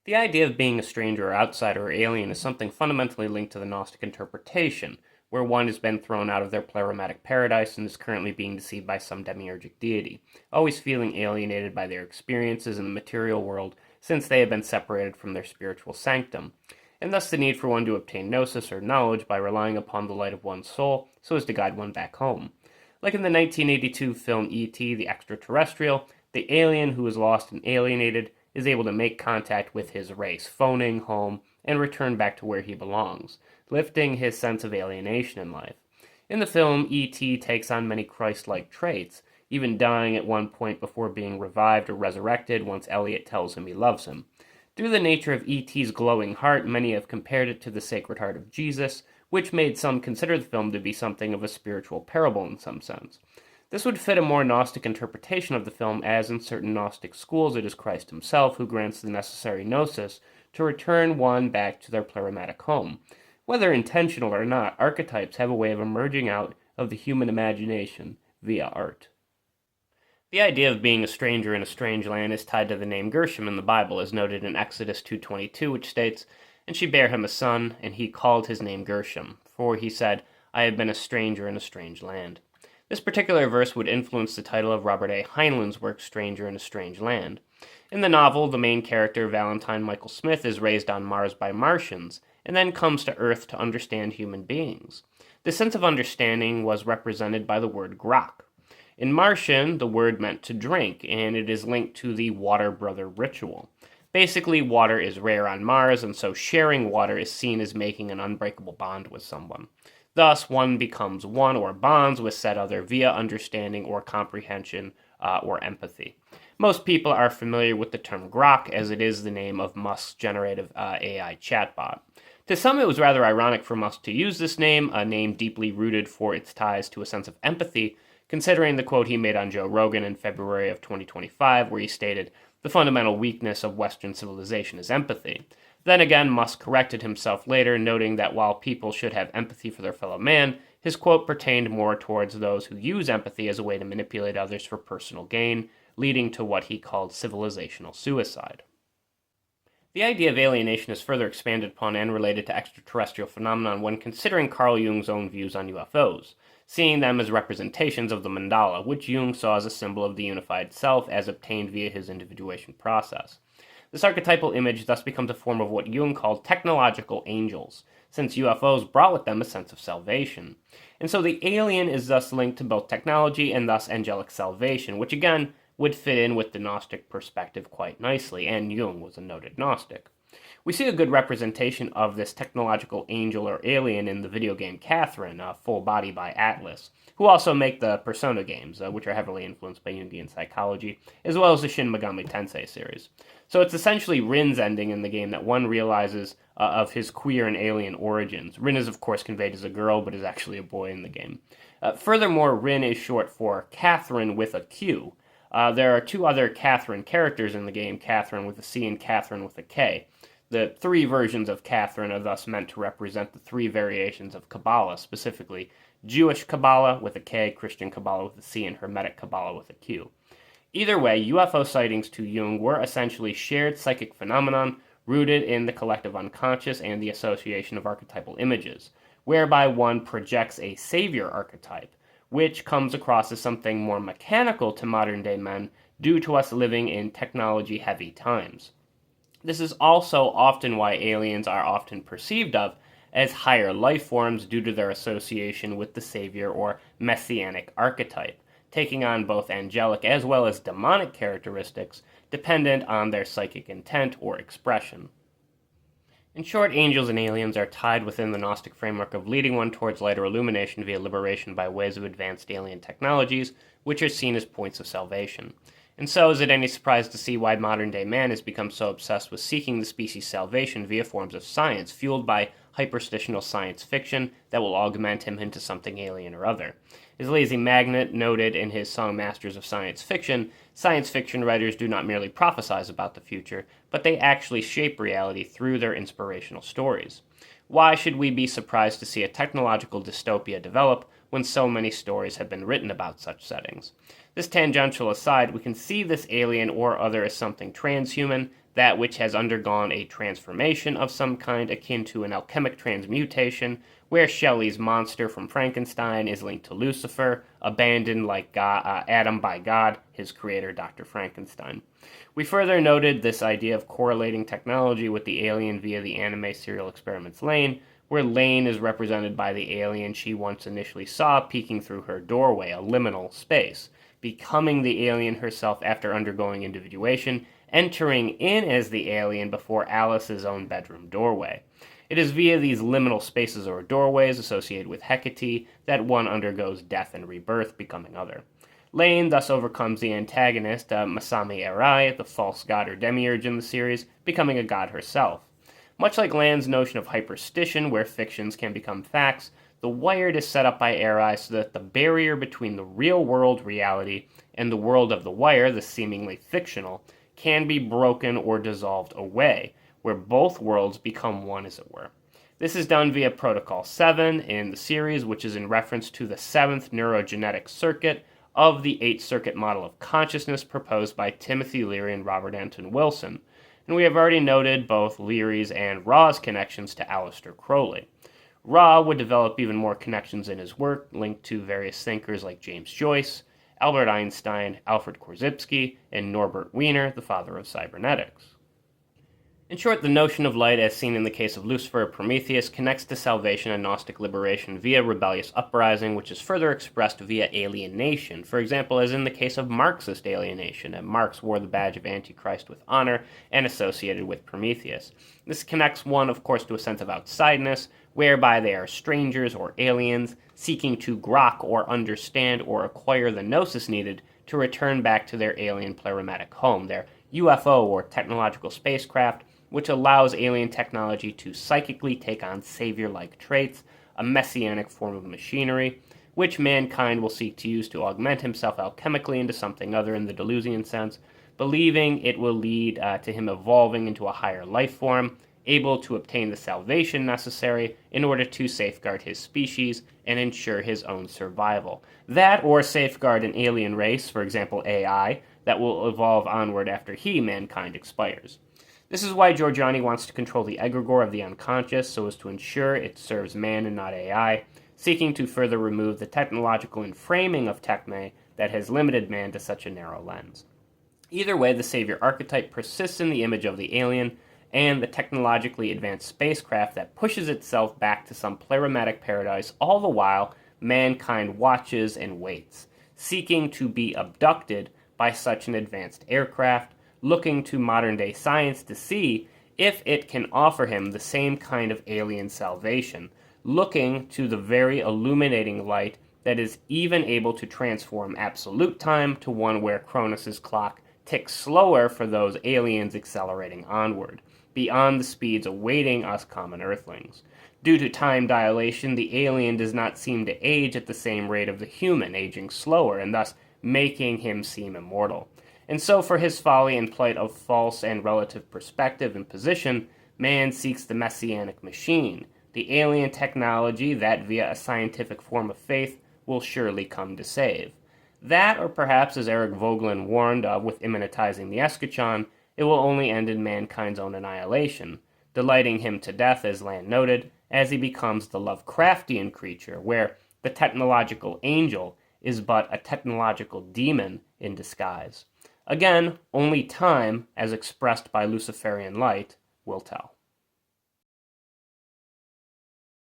The idea of being a stranger or outsider or alien is something fundamentally linked to the Gnostic interpretation, where one has been thrown out of their pleromatic paradise and is currently being deceived by some demiurgic deity, always feeling alienated by their experiences in the material world since they have been separated from their spiritual sanctum, and thus the need for one to obtain gnosis or knowledge by relying upon the light of one's soul so as to guide one back home. Like in the 1982 film E.T. the Extraterrestrial, the alien who is lost and alienated is able to make contact with his race, phoning home, and return back to where he belongs, lifting his sense of alienation in life. In the film, E.T. takes on many Christ-like traits, even dying at one point before being revived or resurrected once Elliot tells him he loves him. Through the nature of E.T.'s glowing heart, many have compared it to the Sacred Heart of Jesus, which made some consider the film to be something of a spiritual parable in some sense. This would fit a more Gnostic interpretation of the film, as in certain Gnostic schools it is Christ himself who grants the necessary gnosis to return one back to their pleromatic home. Whether intentional or not, archetypes have a way of emerging out of the human imagination via art. The idea of being a stranger in a strange land is tied to the name Gershom in the Bible, as noted in Exodus 2:22, which states, "And she bare him a son, and he called his name Gershom, for he said, I have been a stranger in a strange land." This particular verse would influence the title of Robert A. Heinlein's work Stranger in a Strange Land. In the novel, the main character, Valentine Michael Smith, is raised on Mars by Martians, and then comes to Earth to understand human beings. This sense of understanding was represented by the word grok. In Martian, the word meant to drink, and it is linked to the water brother ritual. Basically, water is rare on Mars, and so sharing water is seen as making an unbreakable bond with someone. Thus, one becomes one or bonds with said other via understanding or comprehension or empathy. Most people are familiar with the term grok, as it is the name of Musk's generative AI chatbot. To some, it was rather ironic for Musk to use this name, a name deeply rooted for its ties to a sense of empathy, considering the quote he made on Joe Rogan in February of 2025, where he stated, "The fundamental weakness of Western civilization is empathy." Then again, Musk corrected himself later, noting that while people should have empathy for their fellow man, his quote pertained more towards those who use empathy as a way to manipulate others for personal gain, leading to what he called civilizational suicide. The idea of alienation is further expanded upon and related to extraterrestrial phenomenon when considering Carl Jung's own views on UFOs, seeing them as representations of the mandala, which Jung saw as a symbol of the unified self as obtained via his individuation process. This archetypal image thus becomes a form of what Jung called technological angels, since UFOs brought with them a sense of salvation. And so the alien is thus linked to both technology and thus angelic salvation, which again would fit in with the Gnostic perspective quite nicely, and Jung was a noted Gnostic. We see a good representation of this technological angel or alien in the video game Catherine, Full Body by Atlas, who also make the Persona games, which are heavily influenced by Jungian psychology, as well as the Shin Megami Tensei series. So it's essentially Rin's ending in the game that one realizes of his queer and alien origins. Rin is of course conveyed as a girl, but is actually a boy in the game. Furthermore, Rin is short for Catherine with a Q. There are two other Catherine characters in the game, Catherine with a C and Catherine with a K. The three versions of Catherine are thus meant to represent the three variations of Kabbalah, specifically Jewish Kabbalah with a K, Christian Kabbalah with a C, and Hermetic Kabbalah with a Q. Either way, UFO sightings to Jung were essentially shared psychic phenomenon rooted in the collective unconscious and the association of archetypal images, whereby one projects a savior archetype, which comes across as something more mechanical to modern-day men due to us living in technology-heavy times. This is also often why aliens are often perceived of as higher life forms due to their association with the savior or messianic archetype, taking on both angelic as well as demonic characteristics dependent on their psychic intent or expression. In short, angels and aliens are tied within the Gnostic framework of leading one towards light or illumination via liberation by ways of advanced alien technologies, which are seen as points of salvation. And so, is it any surprise to see why modern-day man has become so obsessed with seeking the species' salvation via forms of science, fueled by hyperstitional science fiction that will augment him into something alien or other? As Lazy Magnet noted in his song Masters of Science Fiction writers do not merely prophesize about the future, but they actually shape reality through their inspirational stories. Why should we be surprised to see a technological dystopia develop when so many stories have been written about such settings. This tangential aside, we can see this alien or other as something transhuman, that which has undergone a transformation of some kind akin to an alchemic transmutation, where Shelley's monster from Frankenstein is linked to Lucifer, abandoned like Adam by God, his creator, Dr. Frankenstein. We further noted this idea of correlating technology with the alien via the anime serial Experiments Lain, where Lain is represented by the alien she once initially saw peeking through her doorway, a liminal space, becoming the alien herself after undergoing individuation, entering in as the alien before Alice's own bedroom doorway. It is via these liminal spaces or doorways associated with Hecate that one undergoes death and rebirth, becoming other. Lain thus overcomes the antagonist, Masami Arai, the false god or demiurge in the series, becoming a god herself. Much like Land's notion of hyperstition, where fictions can become facts, the Wired is set up by Arai so that the barrier between the real-world reality and the world of the Wire, the seemingly fictional, can be broken or dissolved away, where both worlds become one, as it were. This is done via Protocol 7 in the series, which is in reference to the 7th neurogenetic circuit of the 8-circuit model of consciousness proposed by Timothy Leary and Robert Anton Wilson. And we have already noted both Leary's and Raw's connections to Aleister Crowley. Raw would develop even more connections in his work, linked to various thinkers like James Joyce, Albert Einstein, Alfred Korzybski, and Norbert Wiener, the father of cybernetics. In short, the notion of light, as seen in the case of Lucifer or Prometheus, connects to salvation and Gnostic liberation via rebellious uprising, which is further expressed via alienation. For example, as in the case of Marxist alienation, and Marx wore the badge of Antichrist with honor and associated with Prometheus. This connects one, of course, to a sense of outsideness, whereby they are strangers or aliens seeking to grok or understand or acquire the gnosis needed to return back to their alien pleromatic home, their UFO or technological spacecraft, which allows alien technology to psychically take on savior-like traits, a messianic form of machinery, which mankind will seek to use to augment himself alchemically into something other in the Deleuzian sense, believing it will lead to him evolving into a higher life form, able to obtain the salvation necessary in order to safeguard his species and ensure his own survival. That, or safeguard an alien race, for example AI, that will evolve onward after mankind, expires. This is why Giorgiani wants to control the egregore of the unconscious so as to ensure it serves man and not AI, seeking to further remove the technological enframing of techne that has limited man to such a narrow lens. Either way, the savior archetype persists in the image of the alien and the technologically advanced spacecraft that pushes itself back to some pleromatic paradise, all the while mankind watches and waits, seeking to be abducted by such an advanced aircraft, looking to modern-day science to see if it can offer him the same kind of alien salvation, looking to the very illuminating light that is even able to transform absolute time to one where Cronus's clock ticks slower for those aliens accelerating onward, beyond the speeds awaiting us common earthlings. Due to time dilation, the alien does not seem to age at the same rate of the human, aging slower, and thus making him seem immortal. And so, for his folly and plight of false and relative perspective and position, man seeks the Messianic Machine, the alien technology that, via a scientific form of faith, will surely come to save. That, or perhaps, as Eric Vogelin warned of with immanentizing the eschaton, it will only end in mankind's own annihilation, delighting him to death, as Land noted, as he becomes the Lovecraftian creature, where the technological angel is but a technological demon in disguise. Again, only time, as expressed by Luciferian light, will tell.